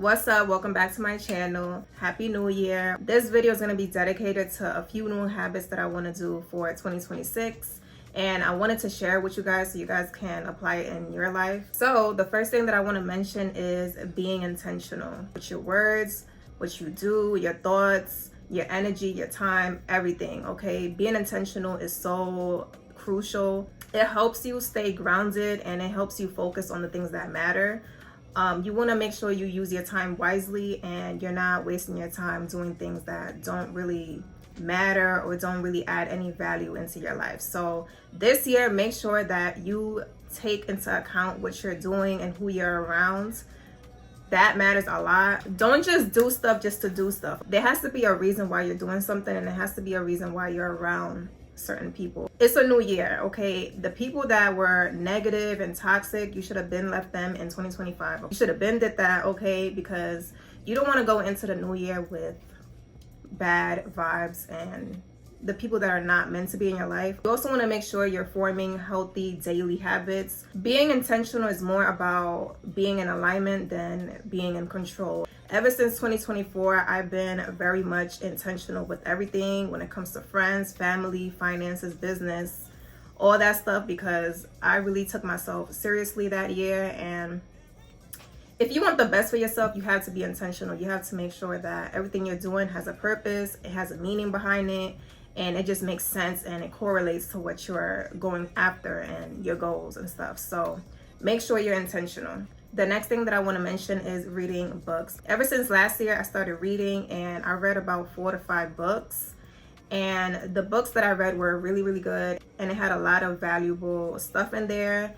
What's up? Welcome back to my channel. Happy New Year. This video is going to be dedicated to a few new habits that I want to do for 2026, and I wanted to share with you guys so you guys can apply it in your life. So the first thing that I want to mention is being intentional with your words, what you do, your thoughts, your energy, your time, everything. Okay, being intentional is so crucial. It helps you stay grounded and it helps you focus on the things that matter. You want to make sure you use your time wisely and you're not wasting your time doing things that don't really matter or don't really add any value into your life. So this year, make sure that you take into account what you're doing and who you're around. That matters a lot. Don't just do stuff just to do stuff. There has to be a reason why you're doing something, and there has to be a reason why you're around certain people. It's a new year, okay? The people that were negative and toxic, you should have been left them in 2025. You should have been did that, okay? Because you don't want to go into the new year with bad vibes and the people that are not meant to be in your life. You also want to make sure you're forming healthy daily habits. Being intentional is more about being in alignment than being in control. Ever since 2024, I've been very much intentional with everything when it comes to friends, family, finances, business, all that stuff, because I really took myself seriously that year. And if you want the best for yourself, you have to be intentional. You have to make sure that everything you're doing has a purpose, it has a meaning behind it, and it just makes sense and it correlates to what you're going after and your goals and stuff. So make sure you're intentional. The next thing that I want to mention is reading books. Ever since last year, I started reading and I read about 4 to 5 books. And the books that I read were really, really good. And it had a lot of valuable stuff in there.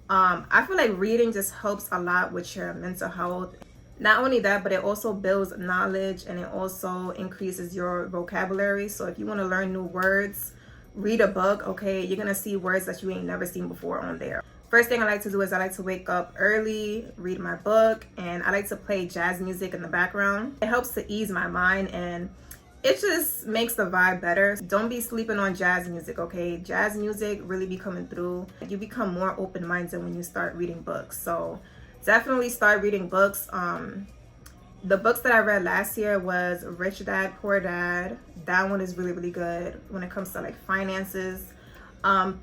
I feel like reading just helps a lot with your mental health. Not only that, but it also builds knowledge and it also increases your vocabulary. So if you want to learn new words, read a book, okay? You're going to see words that you ain't never seen before on there. First thing I like to do is I like to wake up early, read my book, and I like to play jazz music in the background. It helps to ease my mind and it just makes the vibe better. Don't be sleeping on jazz music, okay? Jazz music really be coming through. You become more open-minded when you start reading books. So definitely start reading books. The books that I read last year was Rich Dad, Poor Dad. That one is really, really good when it comes to like finances.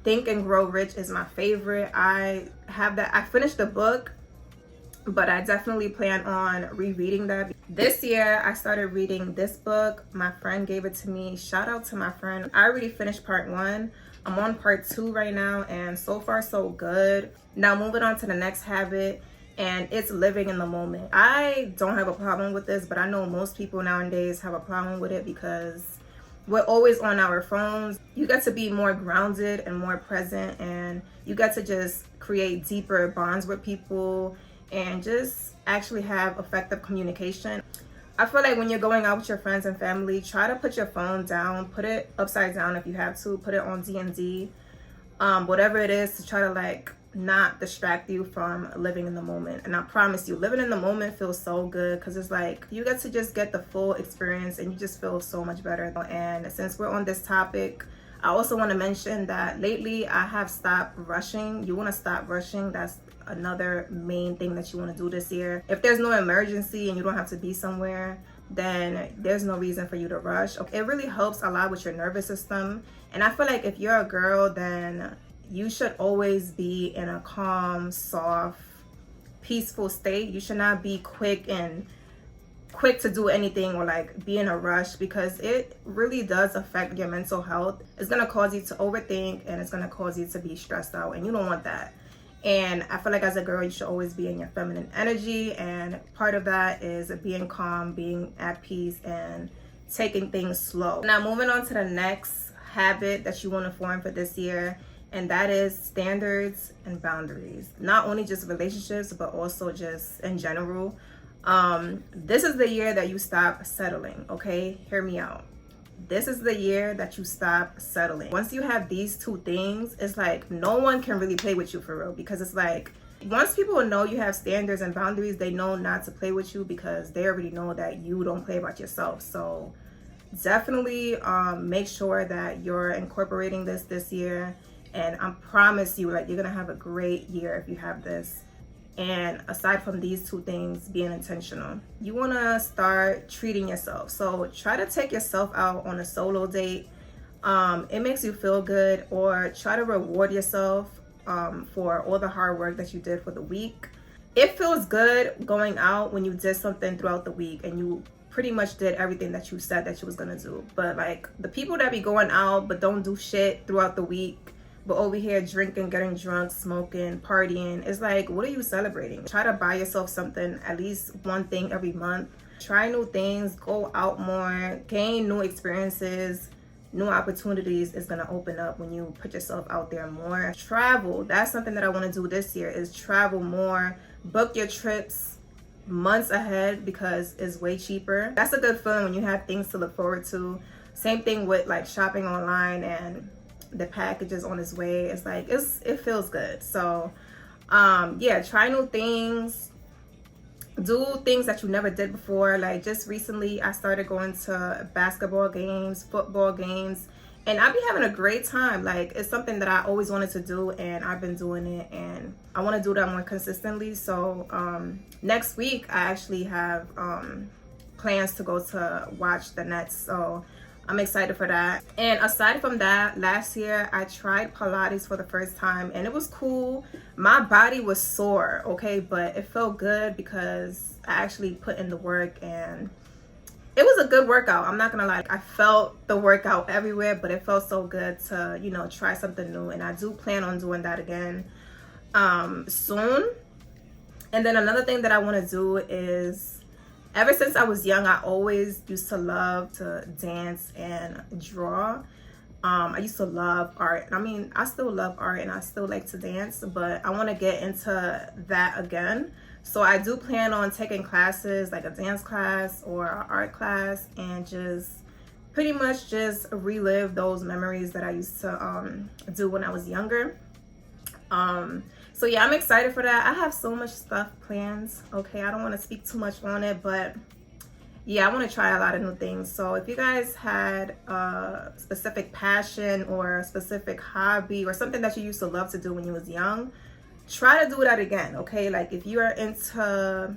Think and Grow Rich is my favorite. I finished the book, but I definitely plan on rereading that. This year, I started reading this book. My friend gave it to me. Shout out to my friend. I already finished part 1. I'm on part 2 right now, and so far so good. Now moving on to the next habit, and it's living in the moment. I don't have a problem with this, but I know most people nowadays have a problem with it because we're always on our phones. You get to be more grounded and more present, and you get to just create deeper bonds with people and just actually have effective communication. I feel like when you're going out with your friends and family, try to put your phone down, put it upside down if you have to, put it on D&D, whatever it is, to try to like not distract you from living in the moment. And I promise you, living in the moment feels so good because it's like you get to just get the full experience and you just feel so much better. And since we're on this topic, I also want to mention that lately I have stopped rushing. You want to stop rushing. That's another main thing that you want to do this year. If there's no emergency and you don't have to be somewhere, then there's no reason for you to rush. It really helps a lot with your nervous system. And I feel like if you're a girl, then you should always be in a calm, soft, peaceful state. You should not be quick to do anything or like be in a rush, because it really does affect your mental health. It's going to cause you to overthink and it's going to cause you to be stressed out, and you don't want that. And I feel like as a girl, you should always be in your feminine energy, and part of that is being calm, being at peace, and taking things slow. Now moving on to the next habit that you want to form for this year, and that is standards and boundaries. Not only just relationships, but also just in general. This is the year that you stop settling, okay? Hear me out. This is the year that you stop settling. Once you have these 2 things, it's like no one can really play with you for real, because it's like once people know you have standards and boundaries, they know not to play with you because they already know that you don't play about yourself. So definitely make sure that you're incorporating this year. And I promise you, like, you're gonna have a great year if you have this. And aside from these two things, being intentional, you want to start treating yourself. So try to take yourself out on a solo date. It makes you feel good, or try to reward yourself for all the hard work that you did for the week. It feels good going out when you did something throughout the week and you pretty much did everything that you said that you was gonna do. But like the people that be going out but don't do shit throughout the week, but over here drinking, getting drunk, smoking, partying, it's like, what are you celebrating? Try to buy yourself something, at least one thing every month. Try new things, go out more, gain new experiences. New opportunities is going to open up when you put yourself out there more. Travel, that's something that I want to do this year, is travel more. Book your trips months ahead because it's way cheaper. That's a good feeling when you have things to look forward to. Same thing with like shopping online and the package is on its way. It's like it feels good. So yeah, try new things. Do things that you never did before. Like just recently I started going to basketball games, football games, and I be having a great time. Like it's something that I always wanted to do, and I've been doing it, and I want to do that more consistently. So next week I actually have plans to go to watch the Nets, so I'm excited for that. And aside from that, last year I tried Pilates for the first time and it was cool. My body was sore, okay, but it felt good because I actually put in the work and it was a good workout. I'm not gonna lie, I felt the workout everywhere, but it felt so good to, you know, try something new. And I do plan on doing that again soon. And then another thing that I want to do is, ever since I was young, I always used to love to dance and draw. I used to love art. I mean, I still love art and I still like to dance, but I want to get into that again. So I do plan on taking classes, like a dance class or an art class, and just pretty much just relive those memories that I used to do when I was younger. So yeah, I'm excited for that. I have so much stuff planned. Okay, I don't want to speak too much on it, but yeah, I want to try a lot of new things. So if you guys had a specific passion or a specific hobby or something that you used to love to do when you was young, try to do that again. Okay, like if you are into,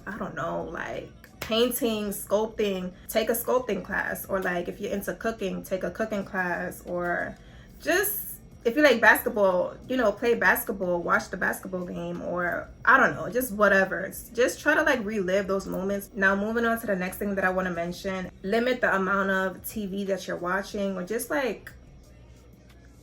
I don't know, like painting, sculpting, take a sculpting class. Or like if you're into cooking, take a cooking class. Or just if you like basketball, you know, play basketball, watch the basketball game, or I don't know, just whatever. Just try to like relive those moments. Now moving on to the next thing that I want to mention, limit the amount of TV that you're watching, or just like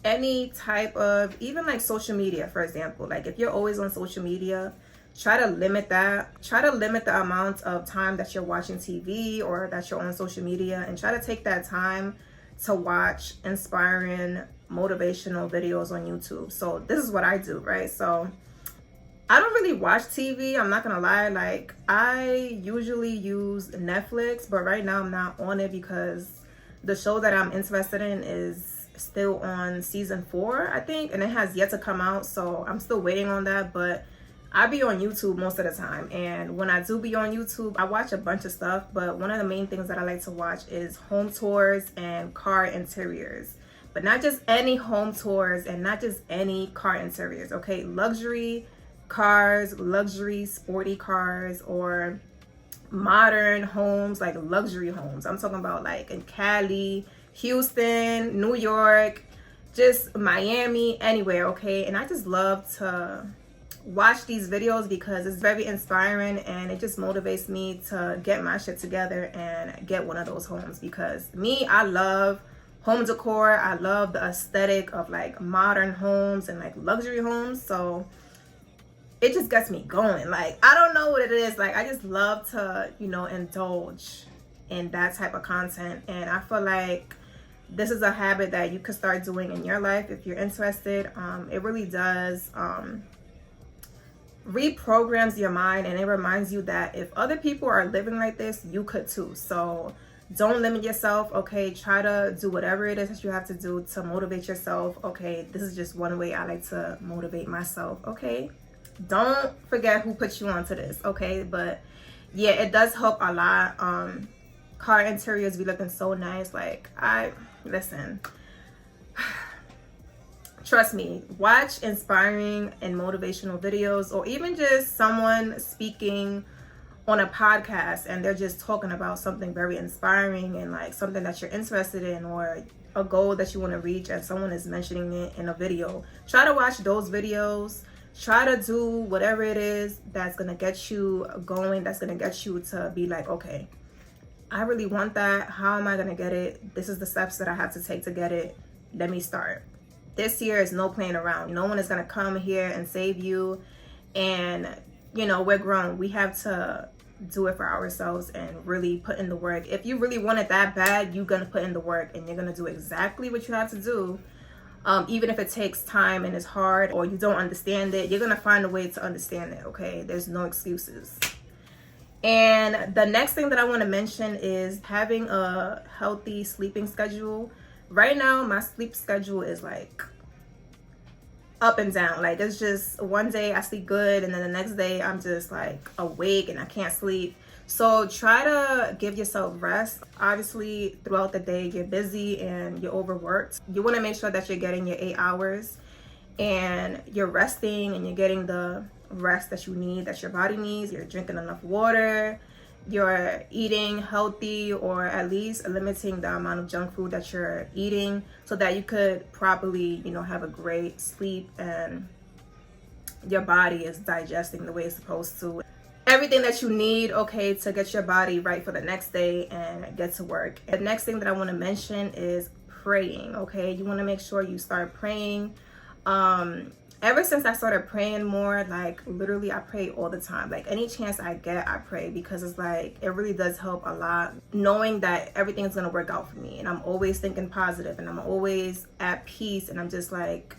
any type of, even like social media, for example. Like if you're always on social media, try to limit that. Try to limit the amount of time that you're watching TV or that you're on social media, and try to take that time to watch inspiring, motivational videos on YouTube. So this is what I do, right? So I don't really watch TV, I'm not gonna lie. Like I usually use Netflix, but right now I'm not on it because the show that I'm interested in is still on season 4, I think, and it has yet to come out, so I'm still waiting on that. But I be on YouTube most of the time, and when I do be on YouTube, I watch a bunch of stuff, but one of the main things that I like to watch is home tours and car interiors. But not just any home tours and not just any car interiors, okay? Luxury cars, luxury sporty cars, or modern homes, like luxury homes. I'm talking about like in Cali, Houston, New York, just Miami, anywhere, okay? And I just love to watch these videos because it's very inspiring and it just motivates me to get my shit together and get one of those homes. Because me, I love home decor. I love the aesthetic of like modern homes and like luxury homes. So it just gets me going. Like, I don't know what it is. Like, I just love to, you know, indulge in that type of content. And I feel like this is a habit that you could start doing in your life if you're interested. It really does reprograms your mind, and it reminds you that if other people are living like this, you could too. So don't limit yourself, okay? Try to do whatever it is that you have to do to motivate yourself, okay? This is just one way I like to motivate myself, okay? Don't forget who put you onto this, okay? But yeah, it does help a lot. Car interiors be looking so nice. Like, listen, Trust me, watch inspiring and motivational videos, or even just someone speaking on a podcast and they're just talking about something very inspiring and like something that you're interested in, or a goal that you want to reach and someone is mentioning it in a video. Try to watch those videos. Try to do whatever it is that's going to get you going, that's going to get you to be like, okay, I really want that. How am I going to get it? This is the steps that I have to take to get it. Let me start. This year is no playing around. No one is going to come here and save you. And, you know, we're grown. We have to do it for ourselves and really put in the work. If you really want it that bad, you're going to put in the work and you're going to do exactly what you have to do. Even if it takes time and it's hard or you don't understand it, you're going to find a way to understand it, okay? There's no excuses. And the next thing that I want to mention is having a healthy sleeping schedule. Right now, my sleep schedule is like up and down. Like, it's just one day I sleep good and then the next day I'm just like awake and I can't sleep. So try to give yourself rest. Obviously, throughout the day, you're busy and you're overworked. You want to make sure that you're getting your 8 hours and you're resting and you're getting the rest that you need, that your body needs. You're drinking enough water. You're eating healthy, or at least limiting the amount of junk food that you're eating so that you could properly, you know, have a great sleep and your body is digesting the way it's supposed to. Everything that you need, okay, to get your body right for the next day and get to work. The next thing that I want to mention is praying, okay? You want to make sure you start praying. Ever since I started praying more, like literally I pray all the time. Like any chance I get, I pray, because it's like, it really does help a lot knowing that everything's going to work out for me. And I'm always thinking positive and I'm always at peace. And I'm just like,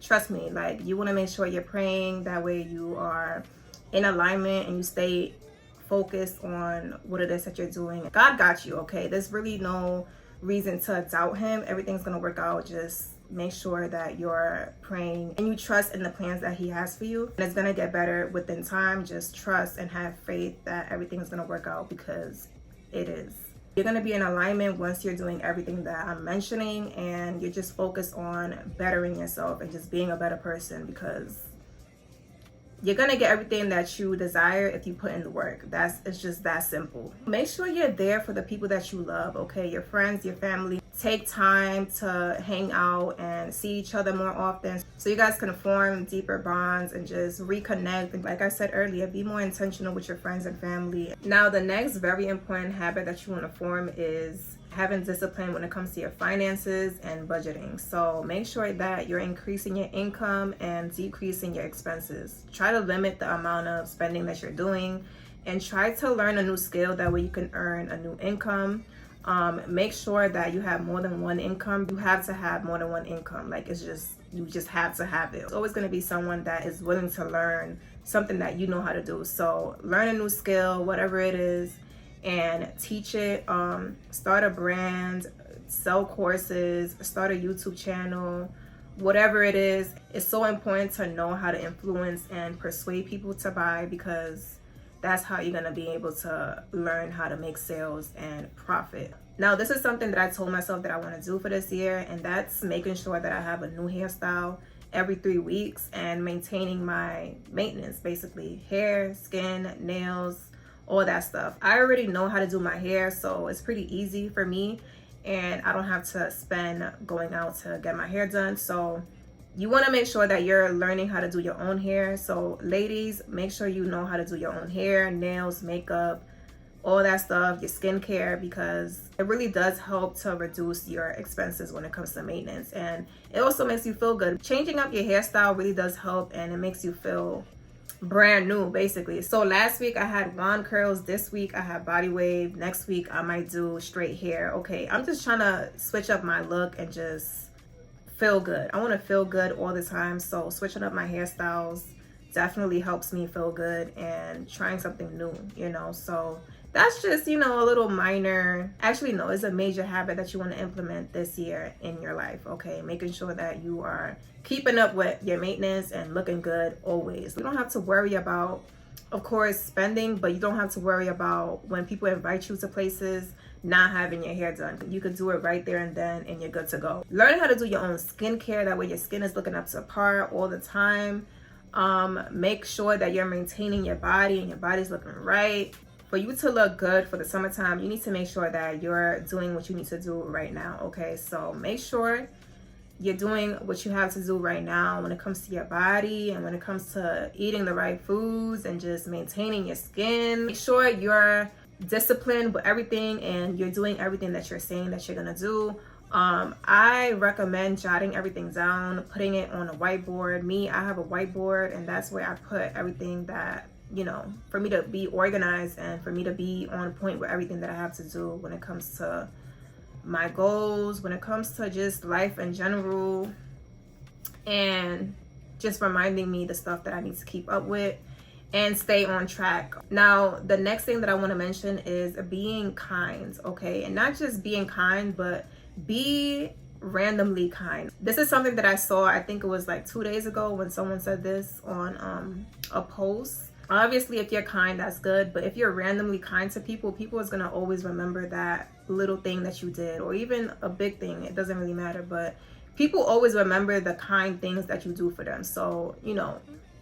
trust me, like you want to make sure you're praying. That way you are in alignment and you stay focused on what it is that you're doing. God got you, okay? There's really no reason to doubt him. Everything's going to work out. Just make sure that you're praying and you trust in the plans that he has for you. And it's going to get better within time. Just trust and have faith that everything's going to work out, because it is. You're going to be in alignment once you're doing everything that I'm mentioning and you're just focused on bettering yourself and just being a better person, because you're going to get everything that you desire if you put in the work. It's just that simple. Make sure you're there for the people that you love, okay? Your friends, your family. Take time to hang out and see each other more often so you guys can form deeper bonds and just reconnect. And like I said earlier, be more intentional with your friends and family. Now, the next very important habit that you want to form is having discipline when it comes to your finances and budgeting. So make sure that you're increasing your income and decreasing your expenses. Try to limit the amount of spending that you're doing and try to learn a new skill. That way you can earn a new income. Make sure that you have more than one income. You have to have more than one income. Like, it's just, you just have to have it. It's always going to be someone that is willing to learn something that you know how to do. So learn a new skill, whatever it is, and teach it. Start a brand, sell courses, start a YouTube channel, whatever it is. It's so important to know how to influence and persuade people to buy, because that's how you're going to be able to learn how to make sales and profit. Now, this is something that I told myself that I want to do for this year, and that's making sure that I have a new hairstyle every 3 weeks and maintaining my maintenance, basically hair, skin, nails, all that stuff. I already know how to do my hair, so it's pretty easy for me and I don't have to spend going out to get my hair done. So you want to make sure that you're learning how to do your own hair. So ladies, make sure you know how to do your own hair, nails, makeup, all that stuff, your skincare, because it really does help to reduce your expenses when it comes to maintenance. And it also makes you feel good. Changing up your hairstyle really does help, and it makes you feel brand new, basically. So last week I had wand curls. This week I have body wave. Next week I might do straight hair. Okay, I'm just trying to switch up my look and just feel good. I want to feel good all the time, so switching up my hairstyles definitely helps me feel good and trying something new, you know. So that's just, you know, a little minor, actually no, it's a major habit that you want to implement this year in your life, okay? Making sure that you are keeping up with your maintenance and looking good always. You don't have to worry about, of course, spending, but you don't have to worry about when people invite you to places not having your hair done. You could do it right there and then, and you're good to go. Learn how to do your own skincare. That way your skin is looking up to par all the time. Make sure that you're maintaining your body and your body's looking right. For you to look good for the summertime, you need to make sure that you're doing what you need to do right now, okay? So make sure you're doing what you have to do right now when it comes to your body and when it comes to eating the right foods and just maintaining your skin. Make sure you're disciplined with everything and you're doing everything that you're saying that you're gonna do. I recommend jotting everything down, putting it on a whiteboard. I have a whiteboard, and that's where I put everything that, you know, for me to be organized and for me to be on point with everything that I have to do when it comes to my goals, when it comes to just life in general, and just reminding me the stuff that I need to keep up with and stay on track. Now, the next thing that I want to mention is being kind, okay? And not just being kind, but be randomly kind. This is something that I saw, I think it was like 2 days ago, when someone said this on a post. Obviously, if you're kind, that's good, but if you're randomly kind to people, people is gonna always remember that little thing that you did, or even a big thing. It doesn't really matter, but people always remember the kind things that you do for them. So, you know,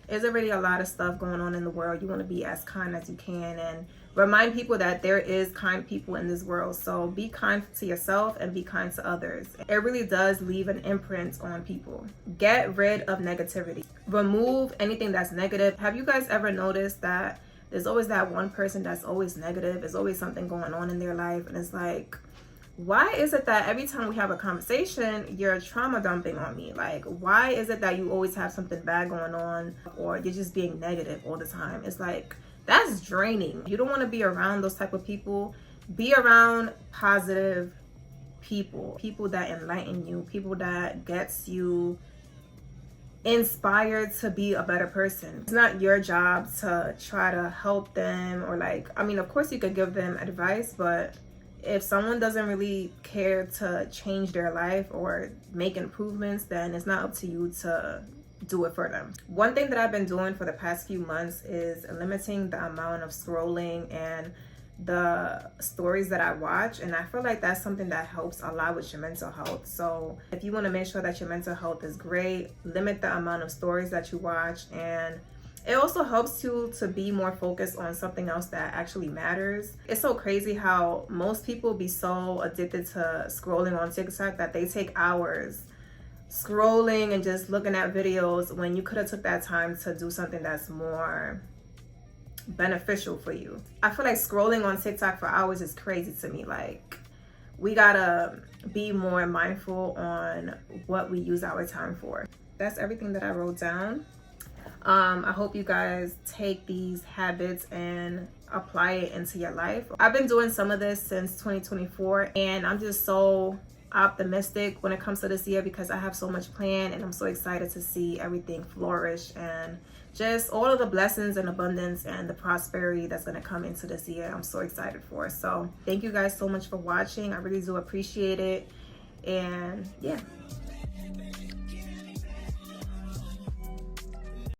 there's already a lot of stuff going on in the world. You want to be as kind as you can and remind people that there is kind people in this world. So be kind to yourself and be kind to others. It really does leave an imprint on people. Get rid of negativity. Remove anything that's negative. Have you guys ever noticed that there's always that one person that's always negative? There's always something going on in their life, and it's like, why is it that every time we have a conversation, you're trauma dumping on me? Like, why is it that you always have something bad going on, or you're just being negative all the time? It's like, that's draining. You don't want to be around those type of people. Be around positive people, people that enlighten you, people that gets you inspired to be a better person. It's not your job to try to help them, or like, I mean, of course you could give them advice, but if someone doesn't really care to change their life or make improvements, then it's not up to you to do it for them. One thing that I've been doing for the past few months is limiting the amount of scrolling and the stories that I watch, and I feel like that's something that helps a lot with your mental health. So if you want to make sure that your mental health is great, limit the amount of stories that you watch, and it also helps you to be more focused on something else that actually matters. It's so crazy how most people be so addicted to scrolling on TikTok that they take hours scrolling and just looking at videos when you could have took that time to do something that's more beneficial for you. I feel like scrolling on TikTok for hours is crazy to me. Like, we gotta be more mindful on what we use our time for. That's everything that I wrote down. I hope you guys take these habits and apply it into your life. I've been doing some of this since 2024, and I'm just so optimistic when it comes to this year because I have so much planned, and I'm so excited to see everything flourish and just all of the blessings and abundance and the prosperity that's going to come into this year. I'm so excited for it. So thank you guys so much for watching. I really do appreciate it. And yeah.